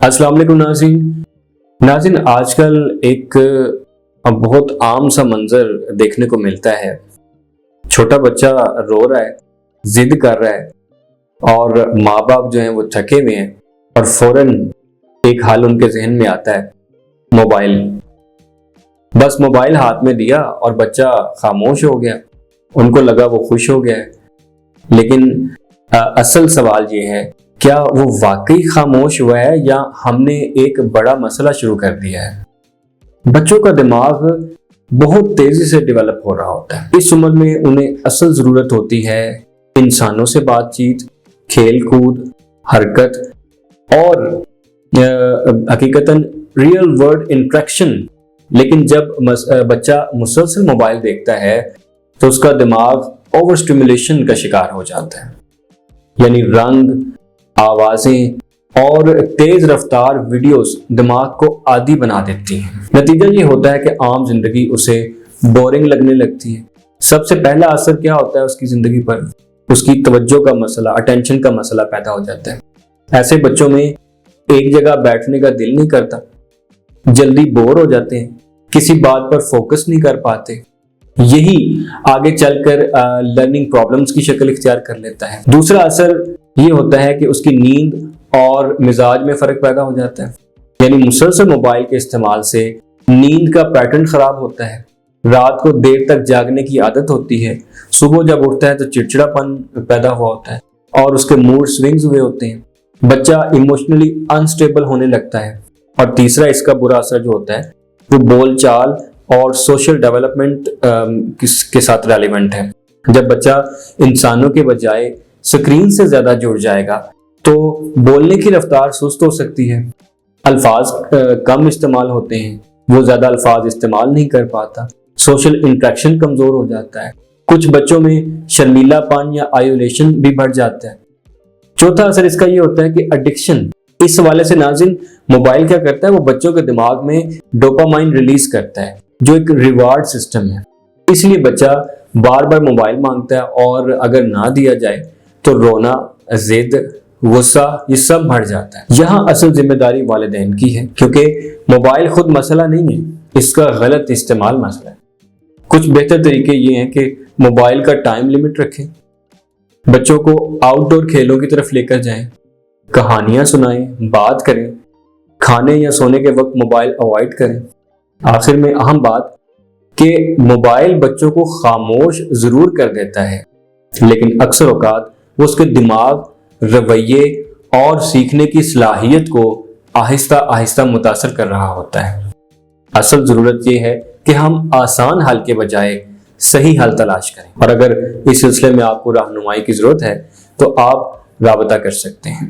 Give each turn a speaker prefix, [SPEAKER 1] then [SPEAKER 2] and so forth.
[SPEAKER 1] अस्सलाम वालेकुम नाज़रीन, आजकल एक बहुत आम सा मंजर देखने को मिलता है। छोटा बच्चा रो रहा है, जिद कर रहा है और माँ बाप जो हैं वो थके हुए हैं और फौरन एक हाल उनके जहन में आता है, मोबाइल। बस मोबाइल हाथ में दिया और बच्चा खामोश हो गया। उनको लगा वो खुश हो गया है, लेकिन असल सवाल ये है, क्या वो वाकई खामोश हुआ है या हमने एक बड़ा मसला शुरू कर दिया है। बच्चों का दिमाग बहुत तेजी से डेवलप हो रहा होता है। इस उम्र में उन्हें असल ज़रूरत होती है इंसानों से बातचीत, खेल कूद, हरकत और हकीकतन रियल वर्ल्ड इंट्रैक्शन। लेकिन जब बच्चा मुसलसल मोबाइल देखता है तो उसका दिमाग ओवर स्टिमुलेशन का शिकार हो जाता है, यानी रंग, आवाजें और तेज रफ्तार वीडियोस दिमाग को आदी बना देती हैं। नतीजा ये होता है कि आम जिंदगी उसे बोरिंग लगने लगती है। सबसे पहला असर क्या होता है उसकी जिंदगी पर? उसकी तवज्जो का मसला, अटेंशन का मसला पैदा हो जाता है। ऐसे बच्चों में एक जगह बैठने का दिल नहीं करता, जल्दी बोर हो जाते हैं, किसी बात पर फोकस नहीं कर पाते। यही आगे चलकर लर्निंग प्रॉब्लम्स की शक्ल इख्तियार कर लेता है। दूसरा असर ये होता है कि उसकी नींद और मिजाज में फर्क पैदा हो जाता है, यानी मुसलसल मोबाइल के इस्तेमाल से नींद का पैटर्न खराब होता है। रात को देर तक जागने की आदत होती है, सुबह जब उठता है तो चिड़चिड़ापन पैदा हुआ होता है और उसके मूड स्विंग्स हुए होते हैं। बच्चा इमोशनली अनस्टेबल होने लगता है। और तीसरा इसका बुरा असर जो होता है वो बोलचाल और सोशल डेवलपमेंट के साथ रेलिवेंट है। जब बच्चा इंसानों के बजाय स्क्रीन से ज्यादा जुड़ जाएगा तो बोलने की रफ्तार सुस्त हो सकती है, अल्फाज कम इस्तेमाल होते हैं, वो ज्यादा अल्फाज इस्तेमाल नहीं कर पाता, सोशल इंटरेक्शन कमजोर हो जाता है। कुछ बच्चों में शर्मीलापन या आइसोलेशन भी बढ़ जाता है। चौथा असर इसका ये होता है कि एडिक्शन। इस हवाले से नाज़रीन, मोबाइल क्या करता है, वो बच्चों के दिमाग में डोपामाइन रिलीज करता है जो एक रिवार्ड सिस्टम है। इसलिए बच्चा बार बार मोबाइल मांगता है और अगर ना दिया जाए तो रोना, जिद, गुस्सा ये सब बढ़ जाता है। यहाँ असल जिम्मेदारी वालिदैन की है, क्योंकि मोबाइल खुद मसला नहीं है, इसका गलत इस्तेमाल मसला है। कुछ बेहतर तरीके ये हैं कि मोबाइल का टाइम लिमिट रखें, बच्चों को आउटडोर खेलों की तरफ लेकर जाएं, कहानियां सुनाएं, बात करें, खाने या सोने के वक्त मोबाइल अवॉइड करें। आखिर में अहम बात कि मोबाइल बच्चों को खामोश जरूर कर देता है, लेकिन अक्सर औकात वो उसके दिमाग, रवैये और सीखने की सलाहियत को आहिस्ता आहिस्ता मुतासर कर रहा होता है। असल जरूरत ये है कि हम आसान हल के बजाय सही हल तलाश करें। और अगर इस सिलसिले में आपको रहनुमाई की जरूरत है तो आप राबता कर सकते हैं।